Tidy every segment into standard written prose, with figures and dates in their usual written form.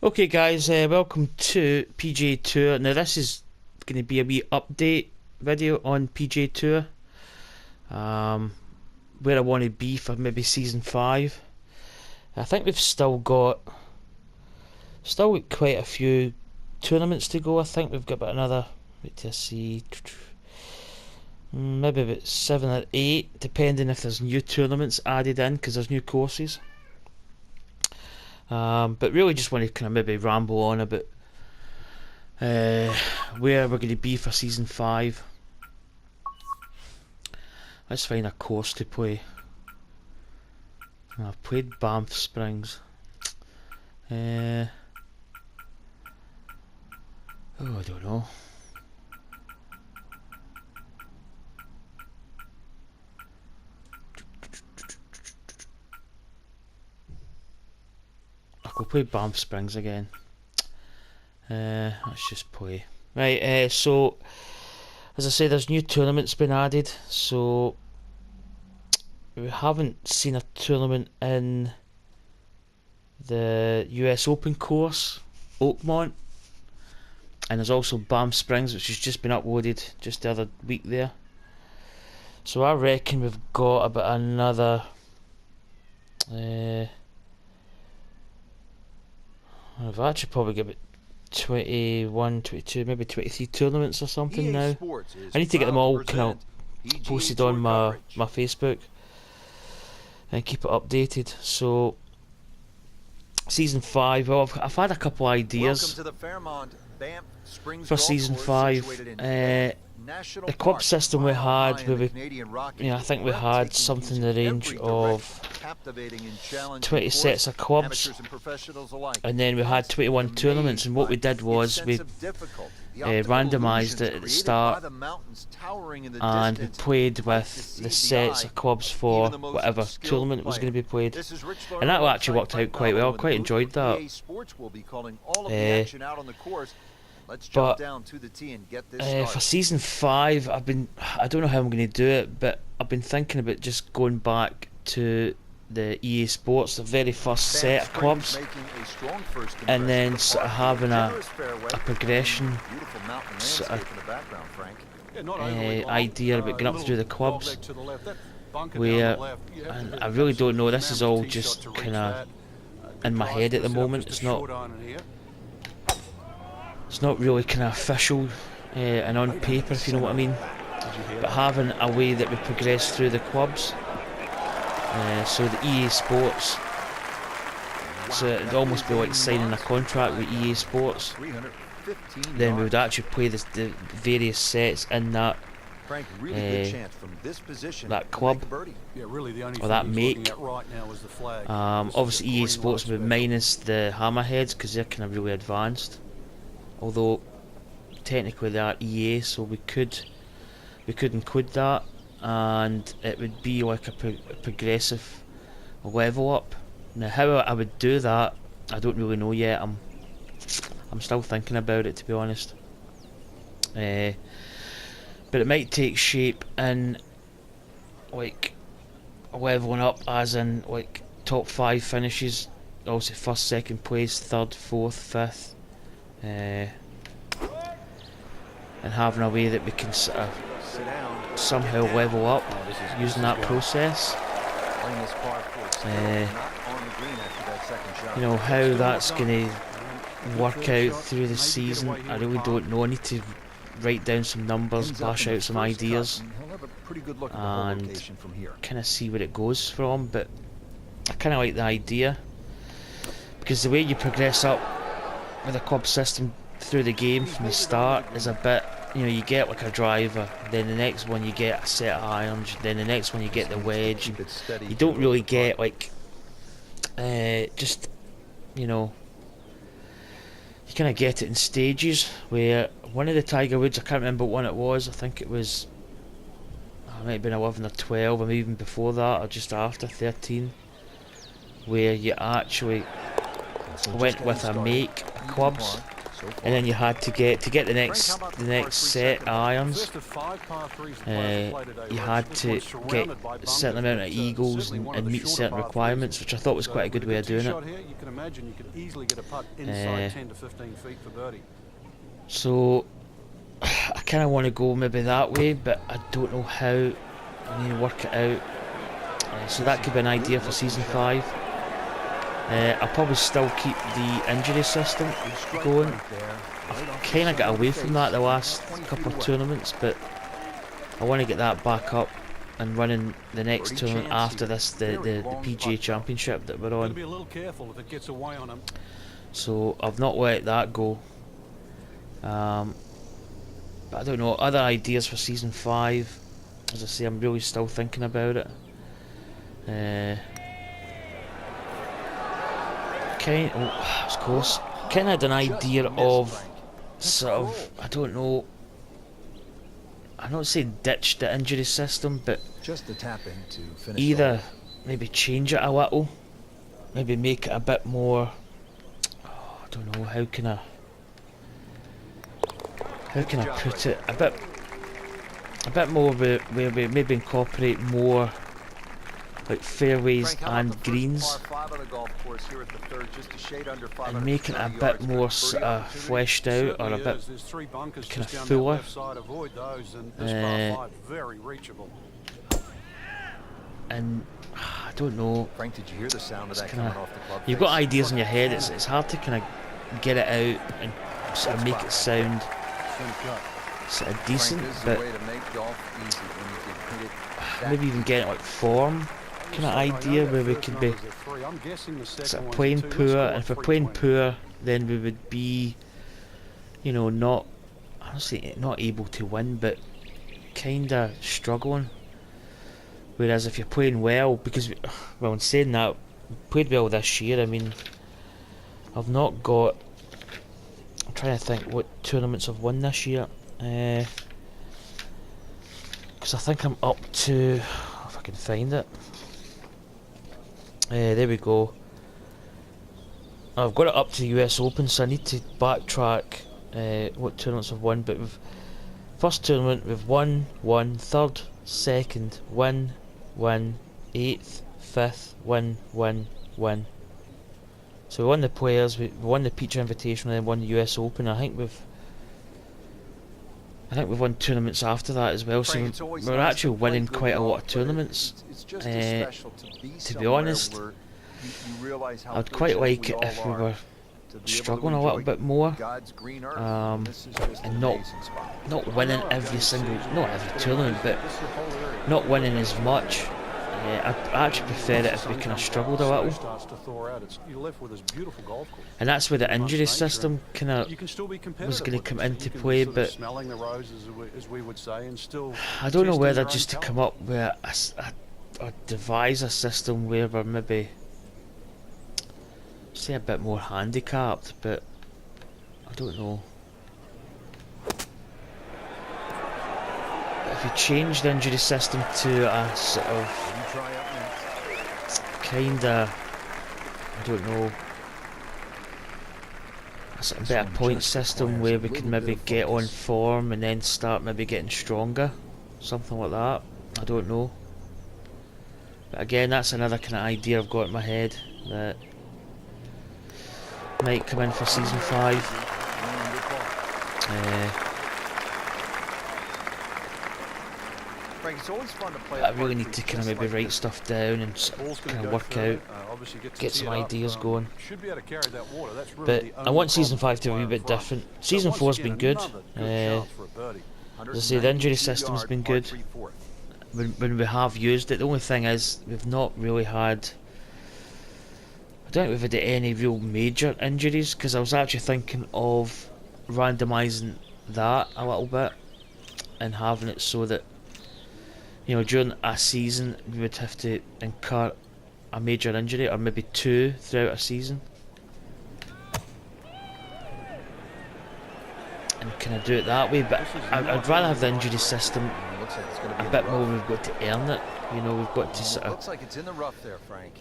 Okay guys, welcome to PGA Tour. Now this is going to be a wee update video on PGA Tour, where I want to be for maybe season 5. I think we've still got quite a few tournaments to go. I think we've got about another, wait till I see, maybe about 7 or 8, depending if there's new tournaments added in, because there's new courses. But really just want to kind of maybe ramble on about where we're going to be for season 5. Let's find a course to play. I've played Banff Springs. Oh, I don't know. I'll play Banff Springs again. Let's just play. Right, so as I say, there's new tournaments been added. So we haven't seen a tournament in the US Open course, Oakmont, and there's also Banff Springs, which has just been uploaded just the other week there. So I reckon we've got about another I've actually probably got about 21, 22, maybe 23 tournaments or something now. I need to get them all kind of posted on my Facebook and keep it updated. So season 5, well, I've had a couple ideas for season 5. The club system we had, where I think we had something in the range of 20 sets of clubs, and then we had 21 tournaments. And what we did was we randomised it at the start, and we played with the sets of clubs for whatever tournament was going to be played, and that actually worked out quite well. Quite enjoyed that. But for season 5, I don't know how I'm going to do it, but I've been thinking about just going back to the EA Sports, the very first set of clubs, and then sort of having a progression sort of idea about going up through the clubs, where, and I really don't know, this is all just kind of in my head at the moment. It's not really kind of official and on paper, if you know what I mean. But having a way that we progress through the clubs, so the EA Sports, so it'd almost be like signing a contract with EA Sports. Then we would actually play the various sets in that that club or that make. Obviously EA Sports would minus the hammerheads because they're kind of really advanced. Although technically they are EA, so we could include that, and it would be like a progressive level up. Now how I would do that, I don't really know yet. I'm still thinking about it, to be honest. But it might take shape in like leveling up, as in like top 5 finishes, also first, second place, third, fourth, fifth. And having a way that we can sort of somehow level up using that process. You know, how that's going to work out through the season, I really don't know. I need to write down some numbers, bash out some ideas, and kind of see where it goes from. But I kind of like the idea, because the way you progress up with a club system through the game from the start is a bit, you get like a driver, then the next one you get a set of irons, then the next one you get the wedge. You don't really get like just, you kind of get it in stages, where one of the Tiger Woods, I can't remember what one it was, I think it was, it might have been 11 or 12, or even before that, or just after 13, where you actually went with a make clubs and then you had to get the next set of irons. You had to get a certain amount of eagles and meet certain requirements, which I thought was quite a good way of doing it. So I kind of want to go maybe that way, but I don't know how. I need to work it out. So that could be an idea for season 5. I'll probably still keep the injury system going. I've kind of got away from that the last couple of tournaments, but I want to get that back up and running the next tournament after this, the PGA Championship that we're on. So I've not let that go. But I don't know, other ideas for season 5. As I say, I'm really still thinking about it. That was close. Kind of had an idea of sort of, I don't know, I'm not saying ditch the injury system, but just to tap in to finish either maybe change it a little, maybe make it a bit more, I don't know, how can I put it, a bit more where we maybe incorporate more like fairways and greens, and make it a bit more sort of fleshed out, or a bit kind of fuller. And I don't know, Frank, did you hear the sound of that coming off the club? You've got ideas in your head, it's hard to kind of get it out and sort of make it sound sort of decent, but maybe even get it like form kind of idea where we could be sort of playing poor, and if we're playing poor then we would be, you know, not, honestly, not able to win, but kinda struggling. Whereas if you're playing well, because, well, in saying that, we played well this year. I mean, I've not got, I'm trying to think what tournaments I've won this year, because I think I'm up to, if I can find it, there we go. I've got it up to the US Open, so I need to backtrack what tournaments I've won. But first tournament we've won, third, second, win, 8th, 5th, win. So we won the Players, we won the Peach Invitational, then won the US Open. I think we've won tournaments after that as well, so we're actually winning quite a lot of tournaments. To be honest, I'd quite like it if we were struggling a little bit more, and not winning every single, not every tournament, but not winning as much. I actually prefer it if we kind of struggled a little, and that's where the injury system kind of was going to come into play. But I don't know whether just to come up with or devise a system where we're maybe, say, a bit more handicapped, but I don't know. But if you change the injury system to a sort of kinda, I don't know, a sort of better point system where we can maybe get on form and then start maybe getting stronger, something like that, I don't know. But again, that's another kind of idea I've got in my head that might come in for season 5. I really need to kind of maybe write stuff down and kind of work out, get some ideas going. But I want season 5 to be a wee bit different. Season 4's been good. As I say, the injury system's been good when we have used it. The only thing is, we've not really had, I don't think we've had any real major injuries, because I was actually thinking of randomising that a little bit and having it so that, you know, during a season we would have to incur a major injury, or maybe 2 throughout a season, and kind of do it that way. But I'd rather have the injury system a bit more. We've got to earn it, you know, we've got to sort of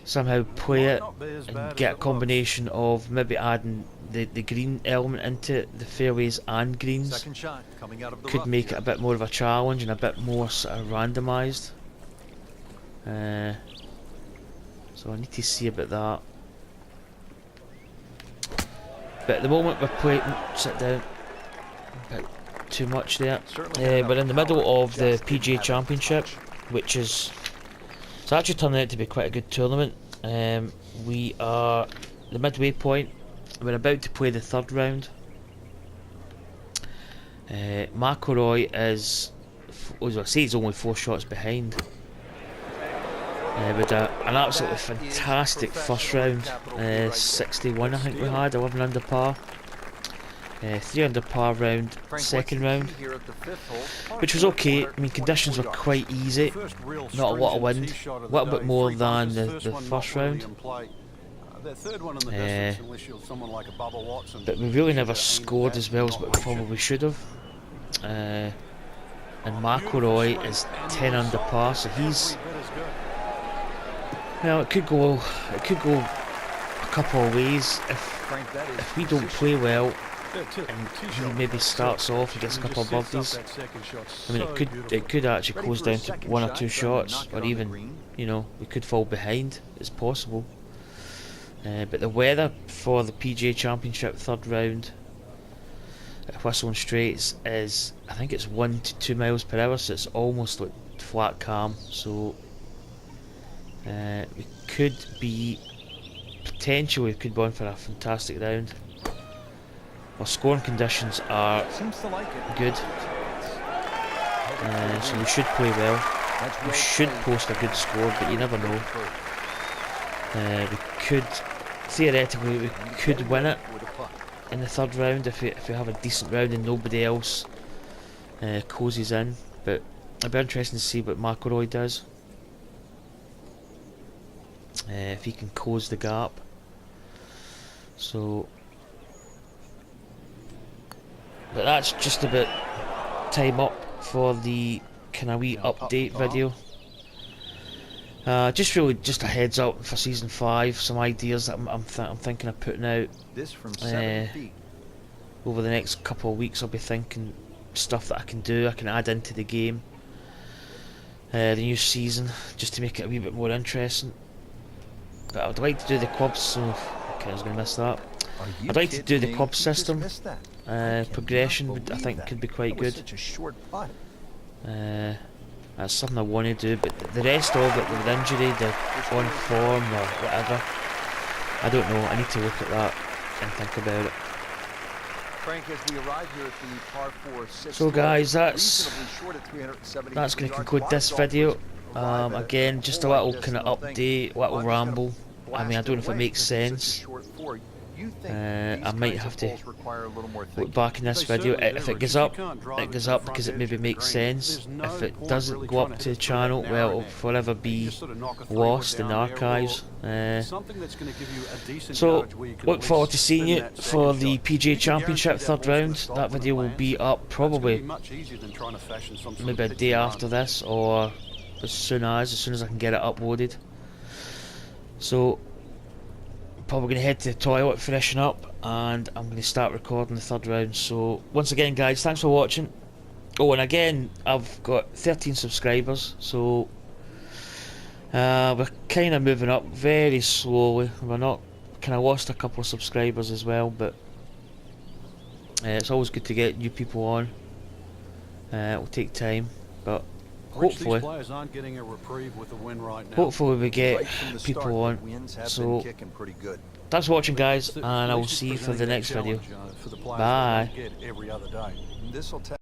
somehow play it and get a combination of maybe adding the green element into it, the fairways and greens, Second shot coming out of the could rough make here. it a bit more of a challenge and a bit more sort of randomised. So I need to see about that. But at the moment we're playing. Sit down. A bit too much there. We're in the middle of the PGA Championship, which is it's actually turning out to be quite a good tournament. We are the midway point. We're about to play the third round. McIlroy is, as I say, he's only 4 shots behind. With an absolutely fantastic first round, 61 I think we had, 11 under par. 3 under par round, second round, which was okay. I mean, conditions were quite easy, not a lot of wind, a little bit more than the first round. But we really never scored as well as what we probably should have. And McIlroy is 10 under par, so he's, well, it could go a couple of ways if we don't play well and he maybe starts off and gets a couple of birdies. I mean, it could actually close down to 1 or 2 shots, or even, you know, we could fall behind. It's possible. But the weather for the PGA Championship third round at Whistling Straits is, I think it's 1 to 2 miles per hour, so it's almost like flat calm. So we could be potentially could go on for a fantastic round. Our scoring conditions are good, so we should play well. We should post a good score, but you never know. We could, theoretically, we could win it in the third round if we have a decent round and nobody else closes in. But it'll be interesting to see what McIlroy does. If he can close the gap. So, but that's just about time up for the kind of wee update video. Just really just a heads up for season 5, some ideas that I'm thinking of putting out. This from 7 feet. Over the next couple of weeks. I'll be thinking stuff that I can add into the game, the new season, just to make it a wee bit more interesting. But I'd like to do the clubs, so okay, I was going to miss that. I'd like to do the club system progression. I think could be quite good. That's something I want to do, but the rest of it, with injury, the on form or whatever, I don't know. I need to look at that and think about it. So guys, that's going to conclude this video. Again, just a little kind of update, little ramble. I mean, I don't know if it makes sense. I might have to look back in this video. If it goes up, it goes up because it maybe makes sense. If it doesn't go up to the channel, well, it'll forever be lost in the archives. So, look forward to seeing you for the PGA Championship third round. That video will be up probably maybe a day after this, or as soon as I can get it uploaded. So, probably going to head to the toilet, freshen up, and I'm going to start recording the third round. So once again guys, thanks for watching. Oh, and again, I've got 13 subscribers, so we're kind of moving up very slowly. We're not, kind of lost a couple of subscribers as well, but it's always good to get new people on. It'll take time, but hopefully we get people on. So thanks for watching guys, and I will see you for the next video. Bye.